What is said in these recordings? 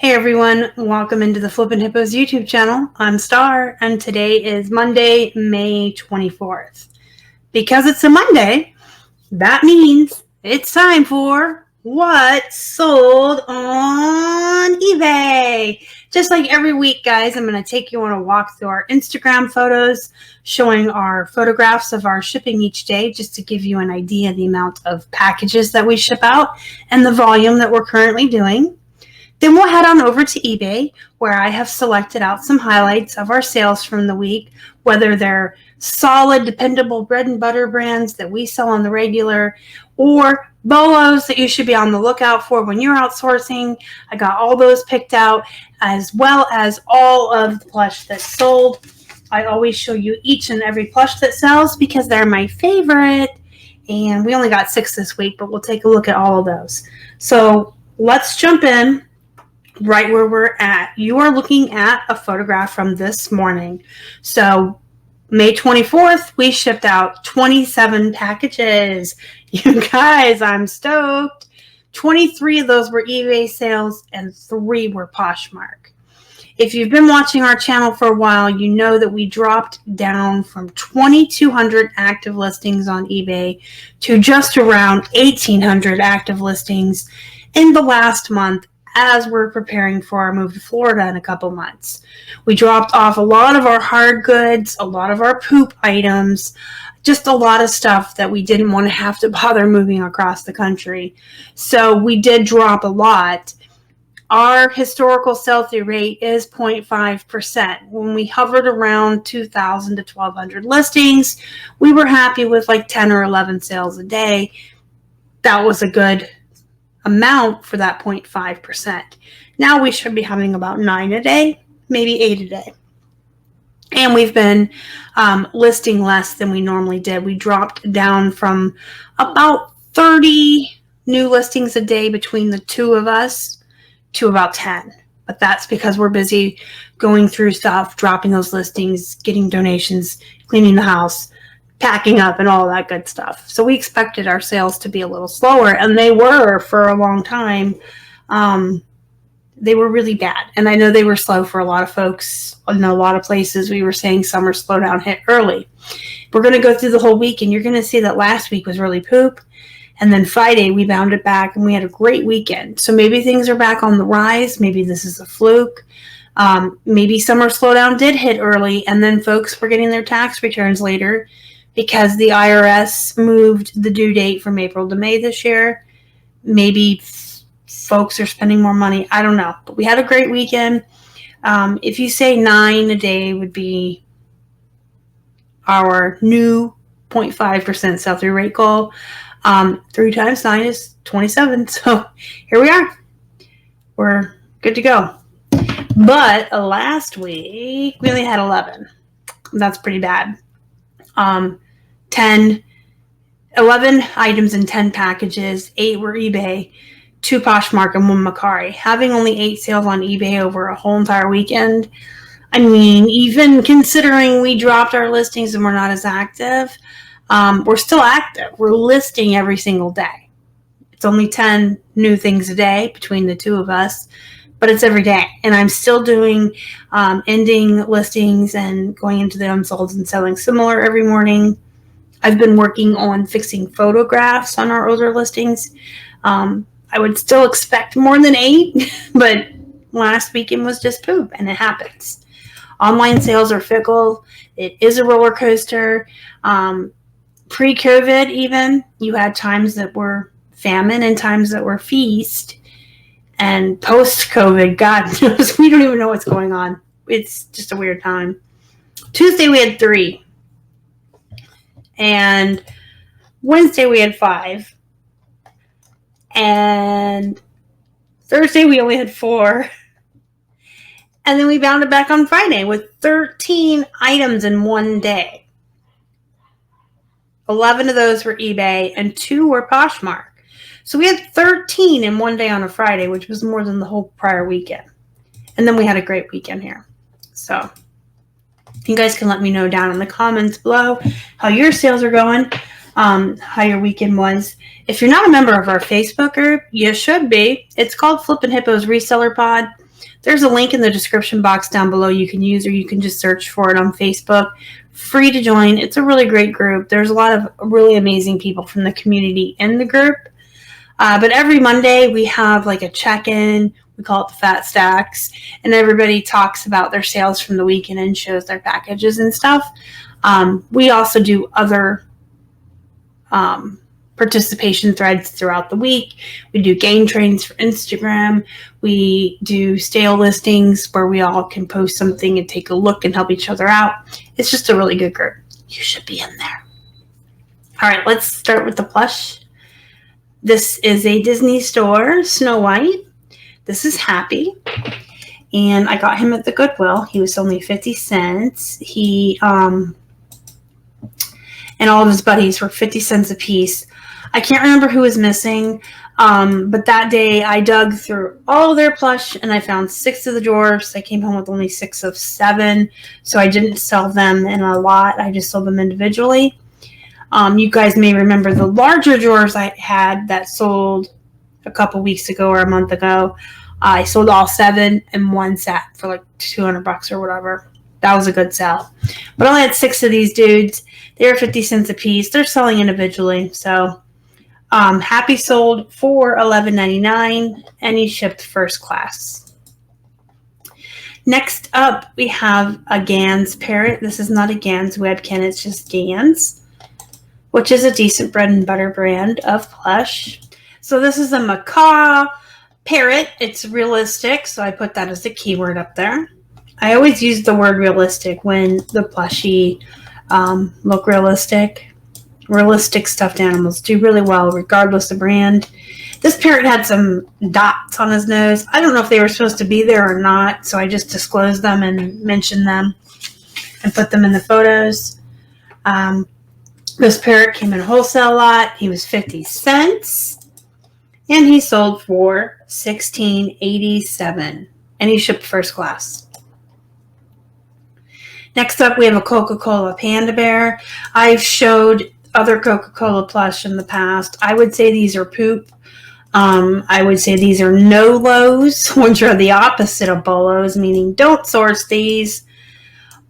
Hey everyone, welcome into the Flippin' Hippos YouTube channel. I'm Star, and today is Monday, May 24th. Because it's a Monday, that means it's time for What's Sold on eBay. Just like every week, guys, I'm going to take you on a walk through our Instagram photos, showing our photographs of our shipping each day, just to give you an idea of the amount of packages that we ship out and the volume that we're currently doing. Then we'll head on over to eBay, where I have selected out some highlights of our sales from the week, whether they're solid, dependable bread and butter brands that we sell on the regular, or bolos that you should be on the lookout for when you're outsourcing. I got all those picked out, as well as all of the plush that's sold. I always show you each and every plush that sells because they're my favorite. And we only got 6 this week, but we'll take a look at all of those. So let's jump in. Right where we're at. You are looking at a photograph from this morning. So May 24th, we shipped out 27 packages. You guys, I'm stoked. 23 of those were eBay sales and 3 were Poshmark. If you've been watching our channel for a while, you know that we dropped down from 2,200 active listings on eBay to just around 1,800 active listings in the last month, as we're preparing for our move to Florida in a couple months. We dropped off a lot of our hard goods, a lot of our poop items, just a lot of stuff that we didn't want to have to bother moving across the country. So we did drop a lot. Our historical sell-through rate is 0.5%. When we hovered around 2,000 to 1,200 listings, we were happy with like 10 or 11 sales a day. That was a good amount for that 0.5%. Now we should be having about 9 a day, maybe 8 a day. And we've been listing less than we normally did. We dropped down from about 30 new listings a day between the two of us to about 10. But that's because we're busy going through stuff, dropping those listings, getting donations, cleaning the house, packing up, and all that good stuff. So we expected our sales to be a little slower, and they were for a long time. They were really bad, and I know they were slow for a lot of folks. In a lot of places, we were saying summer slowdown hit early. We're going to go through the whole week, and you're going to see that last week was really poop, and then Friday we bounded back, and we had a great weekend. So maybe things are back on the rise. Maybe this is a fluke. Maybe summer slowdown did hit early, and then folks were getting their tax returns later, because the IRS moved the due date from April to May this year. Maybe folks are spending more money. I don't know. But we had a great weekend. If you say 9 a day would be our new 0.5% sell-through rate goal, 3 times 9 is 27. So here we are. We're good to go. But last week, we only had 11. That's pretty bad. 11 items in 10 packages, 8 were eBay, 2 Poshmark, and 1 Macari. Having only 8 sales on eBay over a whole entire weekend, I mean, even considering we dropped our listings and we're not as active, we're still active. We're listing every single day. It's only 10 new things a day between the two of us, but it's every day. And I'm still doing ending listings and going into the unsolds and selling similar every morning. I've been working on fixing photographs on our older listings. I would still expect more than 8, but last weekend was just poop, and it happens. Online sales are fickle. It is a roller coaster. Pre-COVID even, you had times that were famine and times that were feast. And post-COVID, God knows, we don't even know what's going on. It's just a weird time. Tuesday, we had 3. And Wednesday, we had 5. And Thursday, we only had 4. And then we bounded back on Friday with 13 items in one day. 11 of those were eBay, and 2 were Poshmark. So we had 13 in one day on a Friday, which was more than the whole prior weekend. And then we had a great weekend here. So you guys can let me know down in the comments below how your sales are going, how your weekend was. If you're not a member of our Facebook group, you should be. It's called Flippin' Hippos Reseller Pod. There's a link in the description box down below you can use, or you can just search for it on Facebook. Free to join. It's a really great group. There's a lot of really amazing people from the community in the group. But every Monday we have like a check-in. We call it the Fat Stacks, and everybody talks about their sales from the week and then shows their packages and stuff. We also do other participation threads throughout the week. We do game trains for Instagram. We do stale listings where we all can post something and take a look and help each other out. It's just a really good group. You should be in there. All right, let's start with the plush. This is a Disney store, Snow White. This is Happy, and I got him at the Goodwill. He was only 50 cents. He and all of his buddies were 50 cents a piece. I can't remember who was missing, but that day I dug through all of their plush and I found 6 of the dwarfs. I came home with only 6 of 7, so I didn't sell them in a lot. I just sold them individually. You guys may remember the larger drawers I had that sold a couple weeks ago or a month ago. I sold all 7 and 1 sat for like $200 or whatever. That was a good sell. But I only had 6 of these dudes. They were 50 cents a piece. They're selling individually. So Happy sold for $11.99 and he shipped first class. Next up, we have a Gans parrot. This is not a Gans Webkin, it's just Gans, which is a decent bread and butter brand of plush. So this is a macaw parrot. It's realistic, so I put that as a keyword up there. I always use the word realistic when the plushie look realistic. Realistic stuffed animals do really well regardless of brand. This parrot had some dots on his nose. I don't know if they were supposed to be there or not, so I just disclosed them and mentioned them and put them in the photos. This parrot came in a wholesale lot. He was 50 cents. And he sold for $16.87. And he shipped first class. Next up, we have a Coca-Cola Panda Bear. I've showed other Coca-Cola plush in the past. I would say these are poop. I would say these are no-lows, which are the opposite of bolos, meaning don't source these.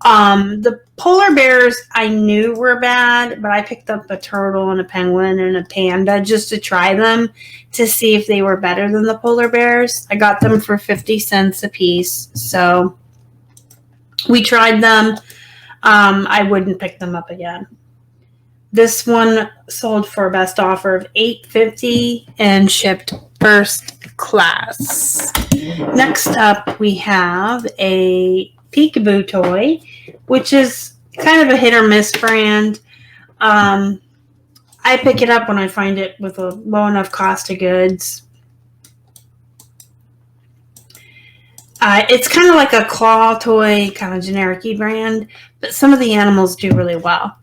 The polar bears I knew were bad, but I picked up a turtle and a penguin and a panda just to try them to see if they were better than the polar bears. I got them for 50 cents a piece, so we tried them. I wouldn't pick them up again. This one sold for a best offer of $8.50 and shipped first class. Next up, we have a Peekaboo toy, which is kind of a hit or miss brand. I pick it up when I find it with a low enough cost of goods. It's kind of like a claw toy, kind of generic-y brand, but some of the animals do really well.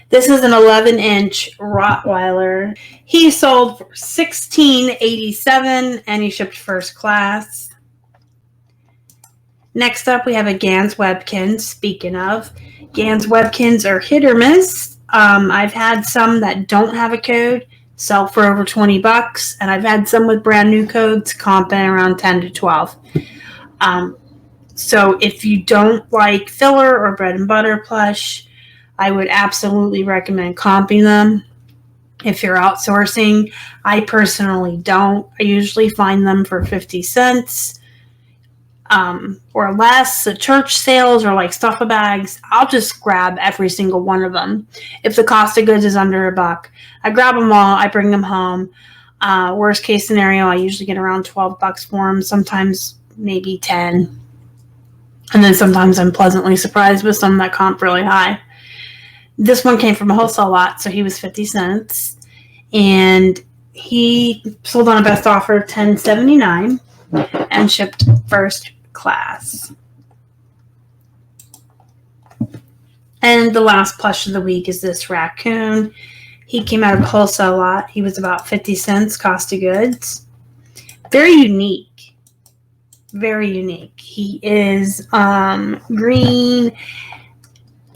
This is an 11-inch Rottweiler. He sold for $16.87 and he shipped first class. Next up, we have a Gans Webkin. Speaking of, Gans Webkins are hit or miss. I've had some that don't have a code, sell for over $20, and I've had some with brand new codes, comping around 10 to 12. So if you don't like filler or bread and butter plush, I would absolutely recommend comping them. If you're outsourcing, I personally don't. I usually find them for 50 cents or less. The church sales or like stuff bags, I'll just grab every single one of them. If the cost of goods is under $1, I grab them all, I bring them home. Worst case scenario, I usually get around $12 for them, sometimes maybe 10. And then sometimes I'm pleasantly surprised with some that comp really high. This one came from a wholesale lot, so he was 50 cents. And he sold on a best offer of $10.79 and shipped first class. And the last plush of the week is this raccoon. He came out of a wholesale lot. He was about 50 cents cost of goods. Very unique. Very unique. He is green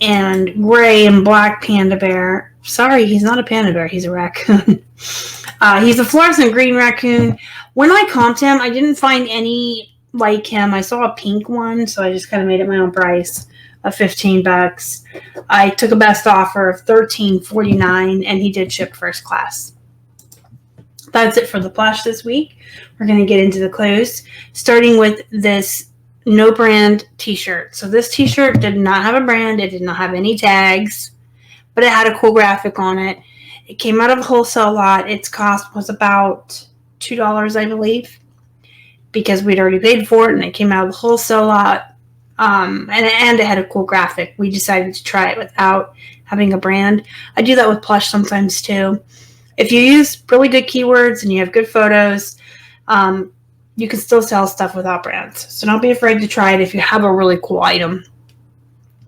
and gray and black panda bear. Sorry, he's not a panda bear. He's a raccoon. He's a fluorescent green raccoon. When I comped him, I didn't find any like him. I saw a pink one, so I just kind of made it my own price of $15. I took a best offer of $13.49, and he did ship first class. That's it for the Plush this week. We're going to get into the clothes, starting with this no brand t-shirt. So this t-shirt did not have a brand. It did not have any tags, but it had a cool graphic on it. It came out of a wholesale lot. Its cost was about $2, I believe, because we'd already paid for it, and it came out of the wholesale lot. And it had a cool graphic. We decided to try it without having a brand. I do that with Plush sometimes too. If you use really good keywords and you have good photos, you can still sell stuff without brands. So don't be afraid to try it if you have a really cool item.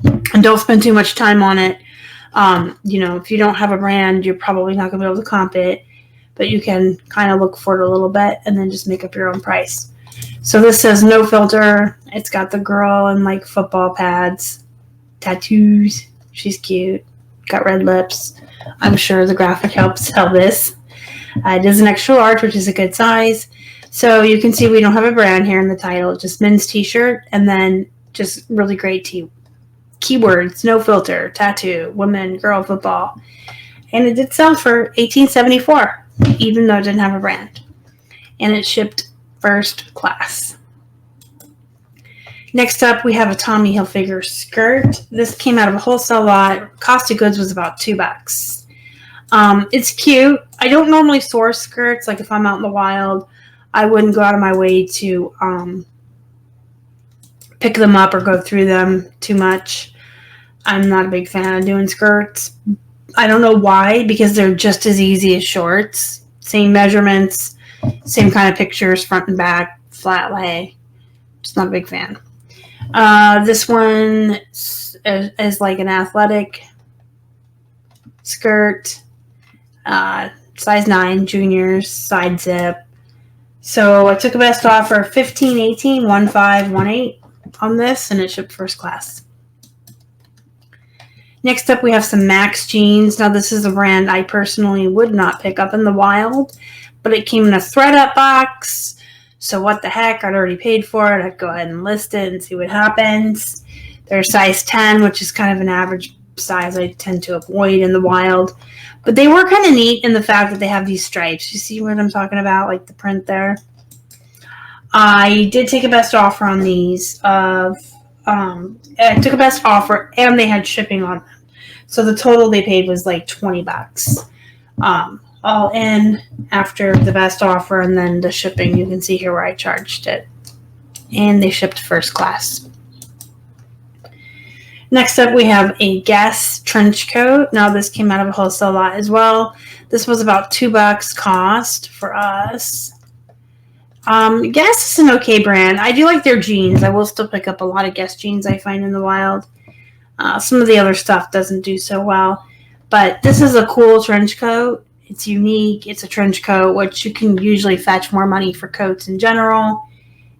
And don't spend too much time on it. If you don't have a brand, you're probably not going to be able to comp it. But you can kind of look for it a little bit and then just make up your own price. So this says no filter. It's got the girl in like football pads, tattoos. She's cute. Got red lips. I'm sure the graphic helps sell this. It is an extra large, which is a good size. So you can see we don't have a brand here in the title. Just men's t-shirt and then just really great keywords. No filter, tattoo, women, girl, football. And it did sell for $18.74, even though it didn't have a brand. And it shipped first class. Next up, we have a Tommy Hilfiger skirt. This came out of a wholesale lot. Cost of goods was about $2. It's cute. I don't normally source skirts. Like if I'm out in the wild, I wouldn't go out of my way to pick them up or go through them too much. I'm not a big fan of doing skirts. I don't know why, because they're just as easy as shorts. Same measurements, same kind of pictures, front and back, flat lay. Just not a big fan. This one is like an athletic skirt, size 9, juniors, side zip. So I took a best offer of $15.18, $15.18 on this, and it shipped first class. Next up, we have some Max jeans. Now, this is a brand I personally would not pick up in the wild, but it came in a thread-up box. So what the heck? I'd already paid for it. I'd go ahead and list it and see what happens. They're size 10, which is kind of an average size I tend to avoid in the wild. But they were kind of neat in the fact that they have these stripes. You see what I'm talking about? Like the print there. I did take a best offer on these. I took a best offer, and they had shipping on them. So the total they paid was like $20. All in after the best offer and then the shipping. You can see here where I charged it. And they shipped first class. Next up, we have a Guess trench coat. Now, this came out of a wholesale lot as well. This was about $2 cost for us. Guess is an okay brand. I do like their jeans. I will still pick up a lot of Guess jeans I find in the wild. Some of the other stuff doesn't do so well. But this is a cool trench coat. It's unique. It's a trench coat, which you can usually fetch more money for coats in general.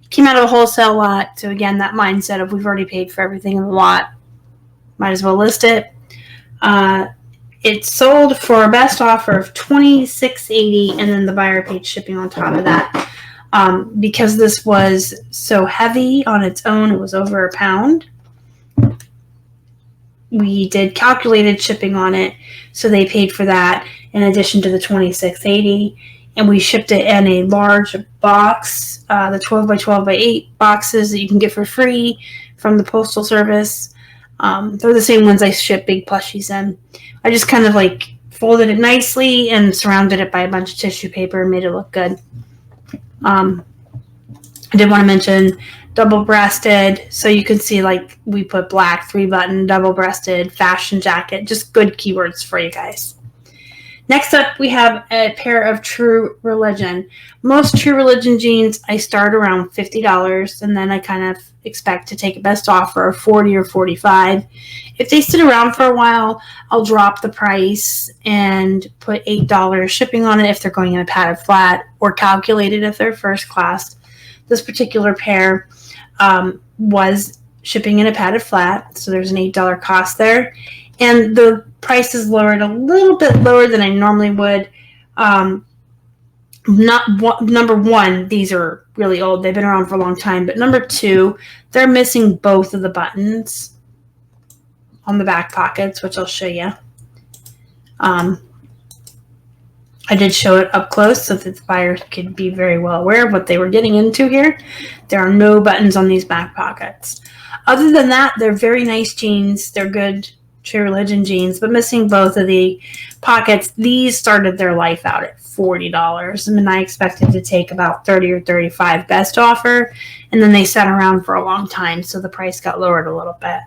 It came out of a wholesale lot. So, again, that mindset of we've already paid for everything in the lot. Might as well list it. It sold for a best offer of $26.80, and then the buyer paid shipping on top of that. Because this was so heavy on its own, it was over a pound. We did calculated shipping on it, so they paid for that in addition to the $26.80, and we shipped it in a large box, the 12 by 12 by 8 boxes that you can get for free from the Postal Service. They're the same ones I ship big plushies in. I just kind of like folded it nicely and surrounded it by a bunch of tissue paper and made it look good. I did want to mention double-breasted, so you can see like we put black, 3-button, double-breasted, fashion jacket, just good keywords for you guys. Next up, we have a pair of True Religion. Most True Religion jeans, I start around $50, and then I kind of expect to take a best offer of $40 or $45. If they sit around for a while, I'll drop the price and put $8 shipping on it if they're going in a padded flat, or calculated if they're first class. This particular pair was shipping in a padded flat, so there's an $8 cost there. And the price is lowered a little bit lower than I normally would. Number one, these are really old. They've been around for a long time. But number two, they're missing both of the buttons on the back pockets, which I'll show you. I did show it up close so that the buyer could be very well aware of what they were getting into here. There are no buttons on these back pockets. Other than that, they're very nice jeans. They're good True Religion jeans, but missing both of the pockets. These started their life out at $40. And I expected to take about $30 or $35 best offer, and then they sat around for a long time, so the price got lowered a little bit.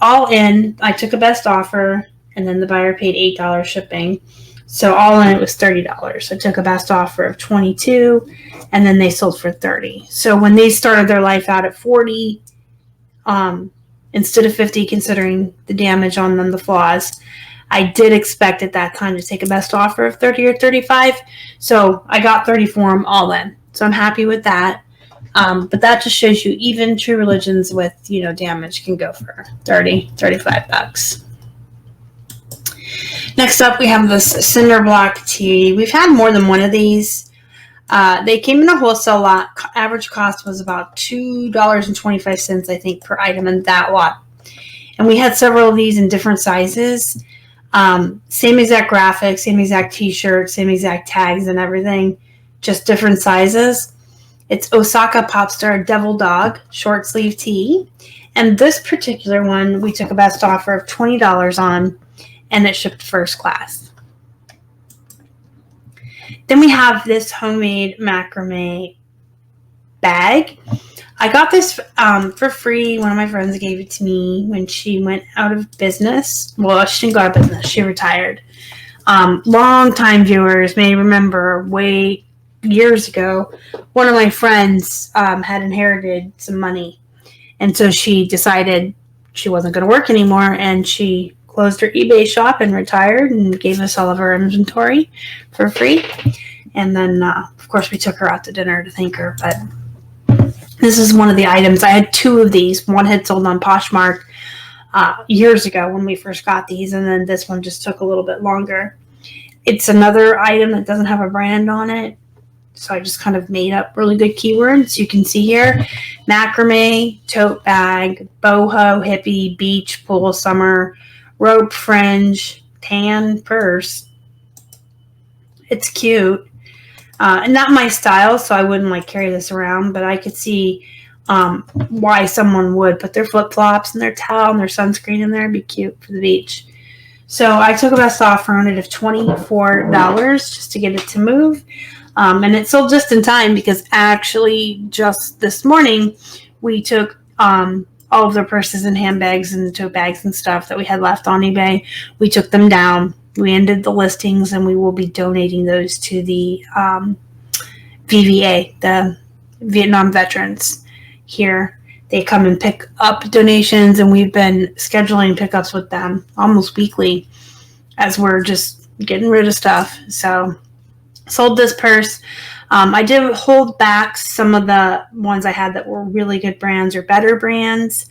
All in, I took a best offer, and then the buyer paid $8 shipping. So all in, it was $30. I took a best offer of $22, and then they sold for $30. So when they started their life out at $40, instead of $50, considering the damage on them, the flaws, I did expect at that time to take a best offer of $30 or $35. So I got $30 for them all in. So I'm happy with that. But that just shows you even True Religions with, damage can go for $30, $35. Next up, we have this cinder block tee. We've had more than one of these. They came in a wholesale lot. Average cost was about $2.25, I think, per item in that lot. And we had several of these in different sizes. Same exact graphics, same exact t-shirt, same exact tags and everything, just different sizes. It's Osaka Popstar Devil Dog short sleeve tee. And this particular one, we took a best offer of $20 on, and it shipped first class. Then we have this homemade macrame bag. I got this for free. One of my friends gave it to me when she went out of business. Well, she didn't go out of business. She retired. Long-time viewers may remember years ago, one of my friends had inherited some money. And so she decided she wasn't going to work anymore, and she closed her eBay shop and retired and gave us all of her inventory for free. And then, of course, we took her out to dinner to thank her. But this is one of the items. I had two of these. One had sold on Poshmark years ago when we first got these, and then this one just took a little bit longer. It's another item that doesn't have a brand on it, so I just kind of made up really good keywords. You can see here, macrame, tote bag, boho, hippie, beach, pool, summer, rope, fringe, tan, purse. It's cute. And not my style, so I wouldn't carry this around, but I could see why someone would put their flip-flops and their towel and their sunscreen in there. It'd be cute for the beach. So I took a best offer on it of $24 just to get it to move. And it sold just in time because actually just this morning we took all of their purses and handbags and tote bags and stuff that we had left on eBay. We took them down. We ended the listings, and we will be donating those to the VVA, the Vietnam veterans here. They come and pick up donations, and we've been scheduling pickups with them almost weekly as we're just getting rid of stuff. So sold this purse. I did hold back some of the ones I had that were really good brands or better brands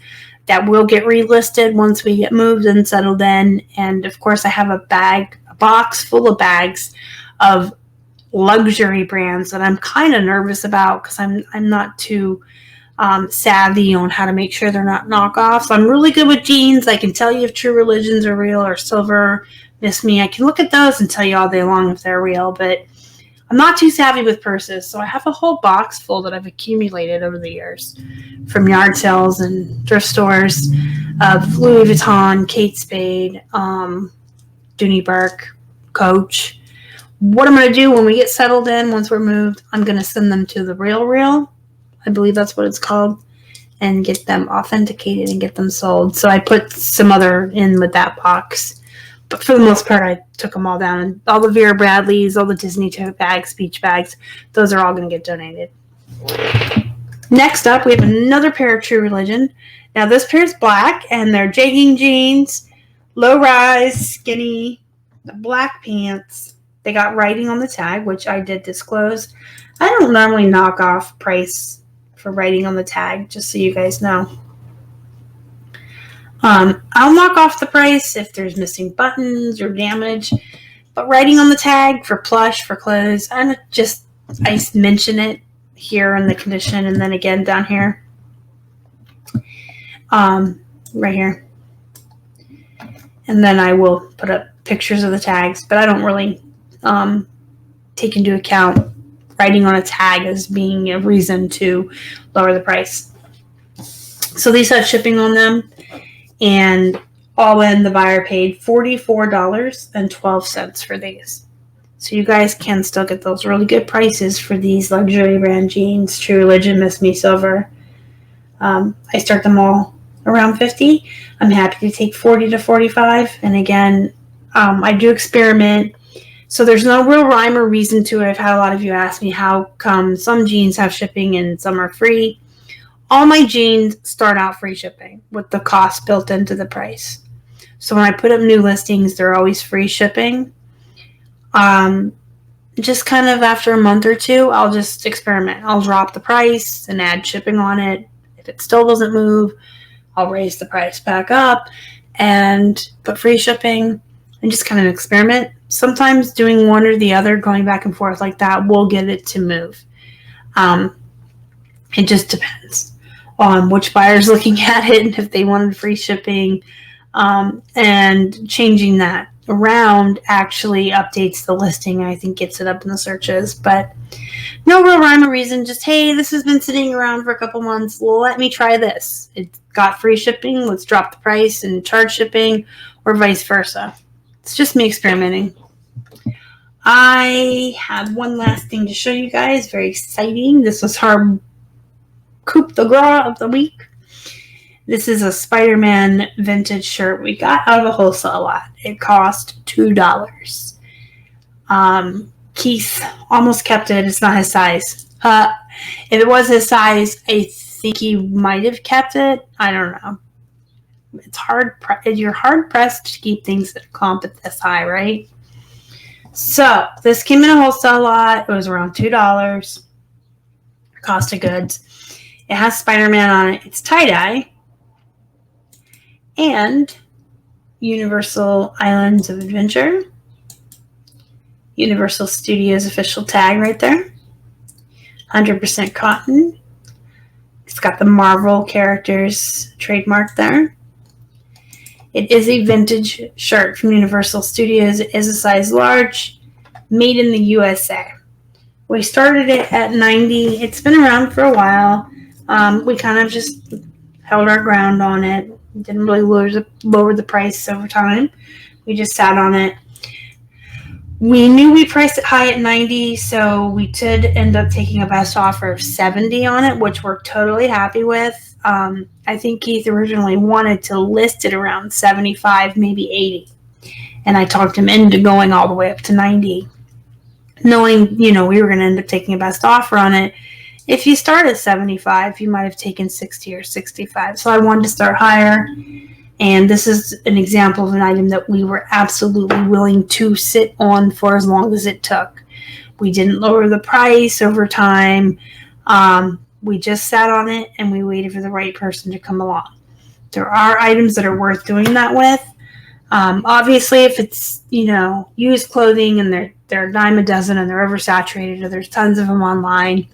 that will get relisted once we get moved and settled in. And of course, I have a box full of bags of luxury brands that I'm kind of nervous about because I'm not too savvy on how to make sure they're not knockoffs. I'm really good with jeans. I can tell you if True Religions are real or Silver Miss Me. I can look at those and tell you all day long if they're real, but I'm not too savvy with purses, so I have a whole box full that I've accumulated over the years from yard sales and thrift stores of Louis Vuitton, Kate Spade, Dooney Burke, Coach. What I'm going to do when we get settled in, once we're moved, I'm going to send them to the Real. I believe that's what it's called, and get them authenticated and get them sold. So I put some other in with that box. But for the most part, I took them all down. And all the Vera Bradleys, all the Disney tote bags, beach bags, those are all going to get donated. Next up, we have another pair of True Religion. Now, this pair is black, and they're jegging jeans, low-rise, skinny, black pants. They got writing on the tag, which I did disclose. I don't normally knock off price for writing on the tag, just so you guys know. I'll knock off the price if there's missing buttons or damage, But writing on the tag for Plush, for clothes, I mention it here in the condition, and then again down here. Right here. And then I will put up pictures of the tags, but I don't really take into account writing on a tag as being a reason to lower the price. So these have shipping on them, and all in, the buyer paid $44.12 for these. So you guys can still get those really good prices for these luxury brand jeans. True Religion, Miss Me Silver. I start them all around $50. I'm happy to take $40 to $45. And again, I do experiment. So there's no real rhyme or reason to it. I've had a lot of you ask me how come some jeans have shipping and some are free. All my jeans start out free shipping with the cost built into the price. So when I put up new listings, they're always free shipping. Just kind of after a month or two, I'll just experiment. I'll drop the price and add shipping on it. If it still doesn't move, I'll raise the price back up and put free shipping and just kind of experiment. Sometimes doing one or the other, going back and forth like that, will get it to move. It just depends on which buyer's looking at it and if they wanted free shipping. And changing that around actually updates the listing and I think gets it up in the searches. But no real rhyme or reason. Just, hey, this has been sitting around for a couple months. Let me try this. It got free shipping. Let's drop the price and charge shipping, or vice versa. It's just me experimenting. I have one last thing to show you guys. Very exciting. This was our coup de grace of the week. This is a Spider-Man vintage shirt we got out of a wholesale lot. It cost $2. Keith almost kept it. It's not his size. If it was his size, I think he might have kept it. I don't know. It's hard. You're hard pressed to keep things that comp at this high, right? So this came in a wholesale lot. It was around $2. Cost of goods. It has Spider-Man on it. It's tie-dye. And Universal Islands of Adventure. Universal Studios official tag right there. 100% cotton. It's got the Marvel characters trademark there. It is a vintage shirt from Universal Studios. It is a size large, made in the USA. We started it at $90. It's been around for a while. We kind of just held our ground on it. Didn't really lower the price over time. We just sat on it. We knew we priced it high at $90, so we did end up taking a best offer of $70 on it, which we're totally happy with. I think Keith originally wanted to list it around $75, maybe $80. And I talked him into going all the way up to $90. Knowing, we were going to end up taking a best offer on it. If you start at $75, you might have taken $60 or $65. So I wanted to start higher. And this is an example of an item that we were absolutely willing to sit on for as long as it took. We didn't lower the price over time. We just sat on it and we waited for the right person to come along. There are items that are worth doing that with. Obviously, if it's, used clothing and they're a dime a dozen and they're oversaturated or there's tons of them online,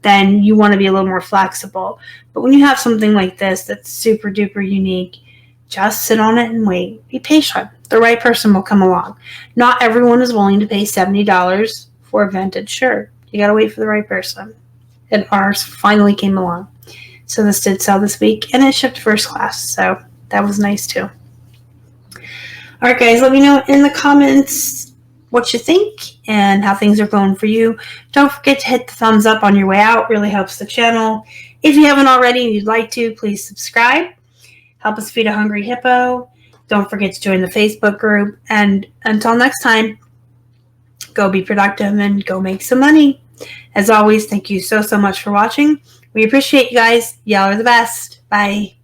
then you want to be a little more flexible. But when you have something like this that's super duper unique, just sit on it and wait. Be patient. The right person will come along. Not everyone is willing to pay $70 for a vintage shirt. You got to wait for the right person. And ours finally came along. So this did sell this week, and it shipped first class. So that was nice too. All right, guys, let me know in the comments what you think and how things are going for you. Don't forget to hit the thumbs up on your way out. It really helps the channel. If you haven't already and you'd like to, please subscribe. Help us feed a hungry hippo. Don't forget to join the Facebook group. And until next time, go be productive and go make some money. As always, thank you so much for watching. We appreciate you guys. Y'all are the best. Bye.